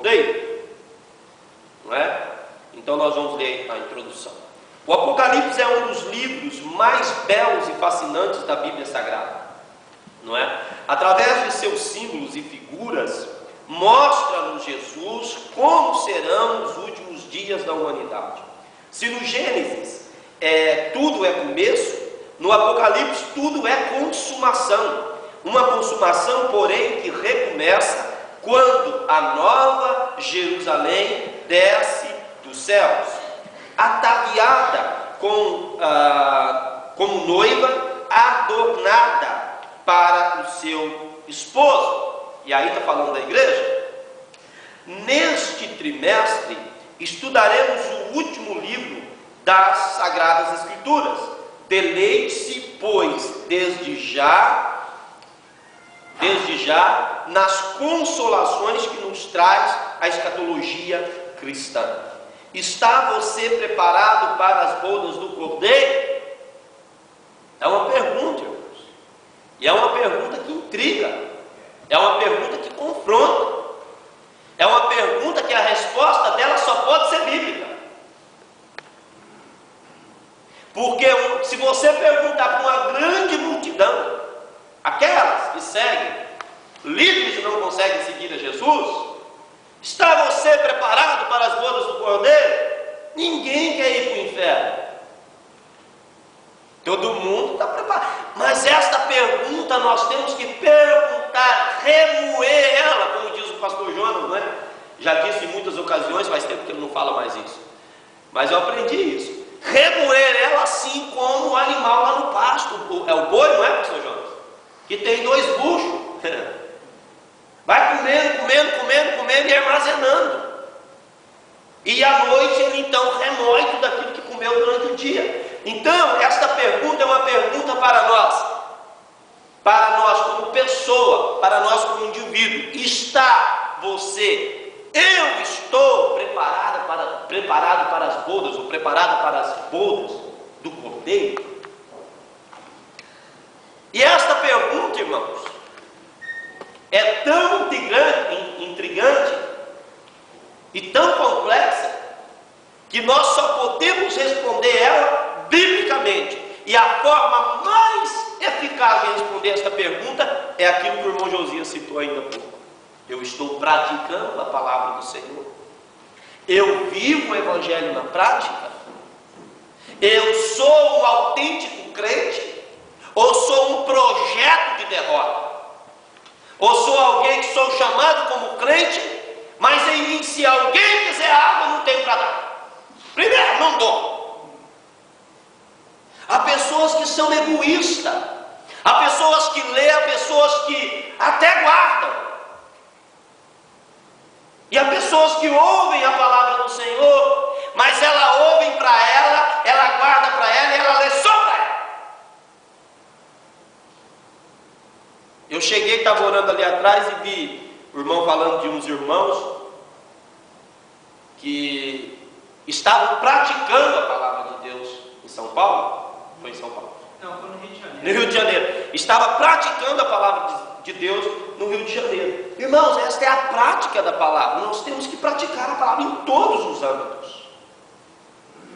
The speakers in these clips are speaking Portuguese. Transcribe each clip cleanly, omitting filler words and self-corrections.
Cordeiro, não é? Então nós vamos ler a introdução. O Apocalipse é um dos livros mais belos e fascinantes da Bíblia Sagrada, não é? Através de seus símbolos e figuras, mostra-nos Jesus como serão os últimos dias da humanidade. Se no Gênesis tudo é começo, no Apocalipse tudo é consumação. Uma consumação, porém, que recomeça quando a nova Jerusalém desce dos céus, ataviada como noiva, adornada para o seu esposo. E aí está falando da igreja. Neste trimestre estudaremos o último livro das Sagradas Escrituras. Deleite-se, pois, desde já nas consolações que nos traz a escatologia cristã. Está você preparado para as bodas do Cordeiro? É uma pergunta, irmãos. E é uma pergunta que intriga. É uma pergunta que confronta. É uma pergunta que a resposta dela só pode ser bíblica. Porque se você perguntar para uma grande multidão, aquelas que seguem, líderes que não conseguem seguir a Jesus, está você preparado para as bodas do Cordeiro? Ninguém quer ir para o inferno. Todo mundo está preparado. Mas esta pergunta nós temos que perguntar, remoer ela, como diz o pastor Jonas, não é? Já disse em muitas ocasiões, faz tempo que ele não fala mais isso. Mas eu aprendi isso. Remoer ela assim como o animal lá no pasto. É o boi, não é, pastor Jonas? Que tem 2 buchos. Vai comendo e armazenando. E à noite ele então remói tudo aquilo que comeu durante o dia. Então, esta pergunta é uma pergunta para nós como pessoa, para nós como indivíduo. Está você? Eu estou preparado para as bodas, ou preparado para as bodas do Cordeiro? E esta pergunta, irmãos, é tão intrigante e tão complexa que nós só podemos responder ela biblicamente. E a forma mais eficaz de responder esta pergunta é aquilo que o irmão Josias citou ainda há pouco. Eu estou praticando a palavra do Senhor? Eu vivo o Evangelho na prática? Eu sou um autêntico crente? Ou sou um projeto de derrota? Ou sou alguém que sou chamado como crente, mas em mim, se alguém quiser água, não tenho para dar? Primeiro, não dou. Há pessoas que são egoístas, há pessoas que lêem, há pessoas que até guardam, e há pessoas que ouvem a palavra do Senhor, mas ela ouve para ela guarda para ela e ela lê só para ela. Eu cheguei, estava orando ali atrás e vi o irmão falando de uns irmãos que estavam praticando a palavra de Deus em São Paulo. Foi em São Paulo? Não, foi no Rio de Janeiro. No Rio de Janeiro. Estava praticando a palavra de Deus no Rio de Janeiro. Irmãos, esta é a prática da palavra. Nós temos que praticar a palavra em todos os âmbitos.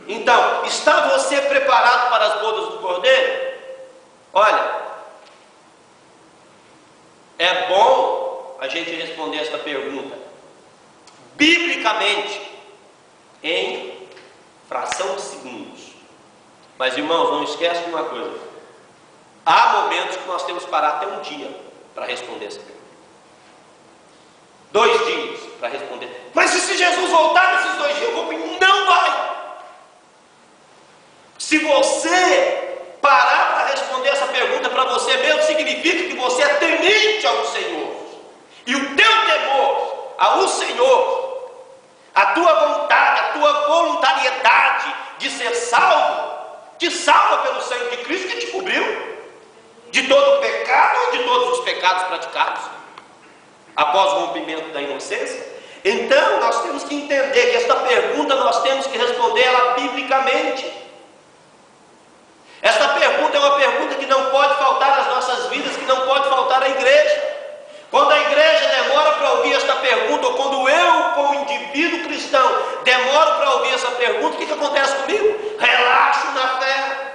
Então, está você preparado para as bodas do Cordeiro? Olha, é bom a gente responder esta pergunta biblicamente em fração de segundos. Mas, irmãos, não esquece de uma coisa: há momentos que nós temos que parar até um dia para responder essa pergunta. 2 dias para responder. Mas e se Jesus voltar nesses 2 dias? Não vai. Se você parar para responder essa pergunta para você mesmo, significa que você é temente ao Senhor. E o teu temor ao Senhor, a tua vontade, a tua voluntariedade de ser salvo, te salva pelo sangue de Cristo que te cobriu de todo o pecado e de todos os pecados praticados após o rompimento da inocência. Então nós temos que entender que esta pergunta nós temos que responder ela biblicamente. Esta pergunta é uma pergunta que não pode faltar às nossas vidas, que não pode faltar à igreja. Quando a igreja demora para ouvir esta pergunta, ou quando eu pergunta, o que acontece comigo? Relaxo na fé.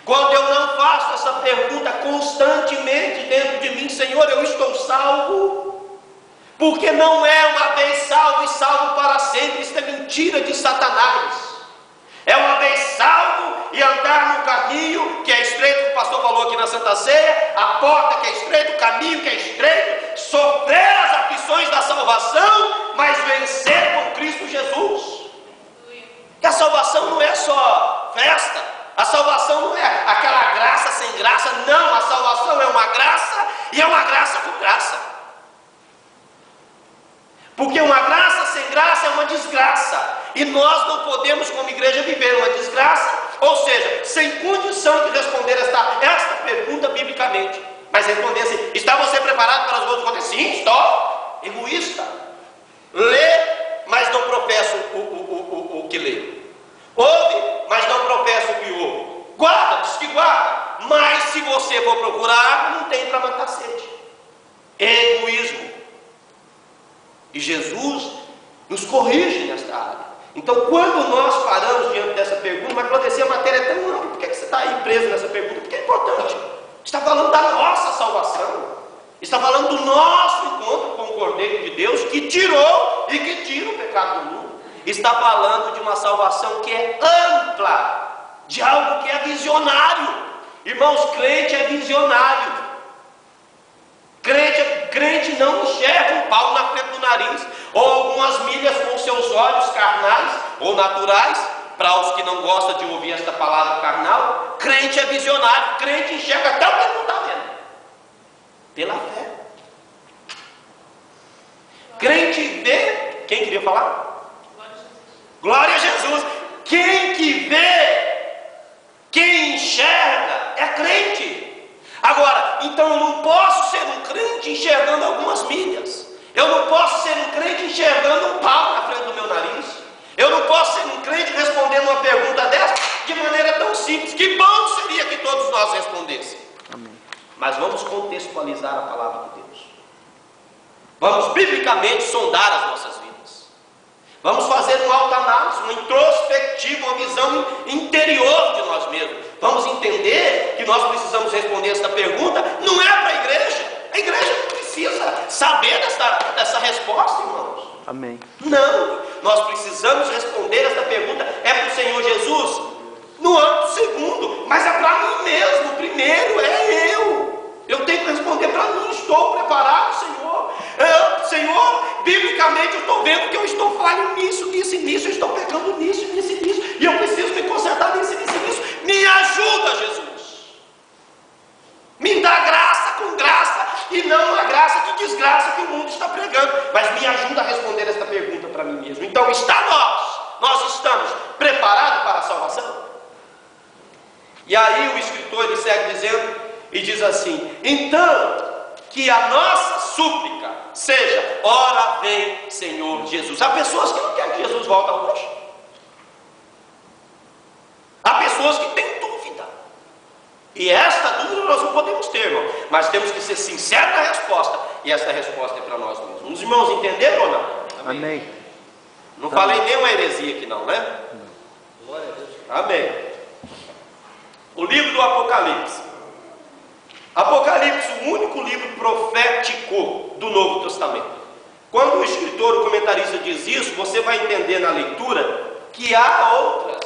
Quando eu não faço essa pergunta constantemente dentro de mim, Senhor, eu estou salvo? Porque não é uma vez salvo e salvo para sempre. Isso é mentira de Satanás. É uma vez salvo e andar no caminho que é estreito, que o pastor falou aqui na Santa Ceia, a porta que é estreita, o caminho que é estreito, sofrer as aflições da salvação, mas vencer com Cristo Jesus. Que a salvação não é só festa. A salvação não é aquela graça sem graça, não. A salvação é uma graça e é uma graça com graça. Porque uma graça sem graça é uma desgraça. E nós não podemos, como igreja, viver uma desgraça, ou seja, sem condição de responder esta pergunta biblicamente. Mas responder assim: está você preparado para as outras coisas? Sim, estou. Egoísta. Lê, mas não professa o que lê. Ouve, mas não professa o que ouve. Guarda, diz que guarda, mas se você for procurar água, não tem para matar a sede. Egoísmo. E Jesus nos corrige nesta área. Então, quando nós paramos diante dessa pergunta, mas para descer a matéria é tão ampla, por que você está aí preso nessa pergunta? Porque é importante. Está falando da nossa salvação. Está falando do nosso encontro com o Cordeiro de Deus, que tirou e que tira o pecado do mundo. Está falando de uma salvação que é ampla, de algo que é visionário. Irmãos, crente é visionário. Crente não enxerga um pau na frente do nariz, ou algumas milhas com seus olhos carnais ou naturais. Para os que não gostam de ouvir esta palavra carnal, crente é visionário. Crente enxerga até o que ele não está vendo, pela fé. Crente vê. Quem queria falar? Glória a Jesus. Quem que vê, quem enxerga, é crente. Agora, então eu não posso ser um crente enxergando algumas milhas. Eu não posso ser um crente enxergando um pau na frente do meu nariz. Eu não posso ser um crente respondendo uma pergunta dessa de maneira tão simples. Que bom seria que todos nós respondêssemos. Amém. Mas vamos contextualizar a palavra de Deus. Vamos biblicamente sondar as nossas vidas. Vamos fazer uma autoanálise, uma introspectiva, uma visão interior de nós mesmos. Vamos entender que nós precisamos responder esta pergunta. Não é para a igreja. A igreja não precisa saber dessa resposta, irmãos. Amém. Não. Nós precisamos responder esta pergunta. É para o Senhor Jesus? No âmbito segundo. Mas é para mim mesmo. Primeiro é eu. Eu tenho que responder para mim. Estou preparado, Senhor? Senhor, biblicamente eu estou vendo que eu estou falhando nisso, nisso e nisso. Eu estou pecando nisso, nisso e nisso. E eu preciso me consertar nisso, nisso e nisso. Me ajuda, Jesus. Me dá graça com graça e não a graça de desgraça que o mundo está pregando. Mas me ajuda a responder esta pergunta para mim mesmo. Então nós estamos preparados para a salvação? E aí o escritor ele segue dizendo e diz assim: então que a nossa súplica seja: ora vem, Senhor Jesus. Há pessoas que não querem que Jesus volte hoje. Há pessoas que têm dúvida. E esta dúvida nós não podemos ter, irmão. Mas temos que ser sinceros na resposta. E esta resposta é para nós mesmos. Os irmãos entenderam ou não? Amém. Não falei nenhuma heresia aqui não, né? Glória a Deus. Amém. O livro do Apocalipse. Apocalipse, o único livro profético do Novo Testamento. Quando o escritor, o comentarista diz isso, você vai entender na leitura que há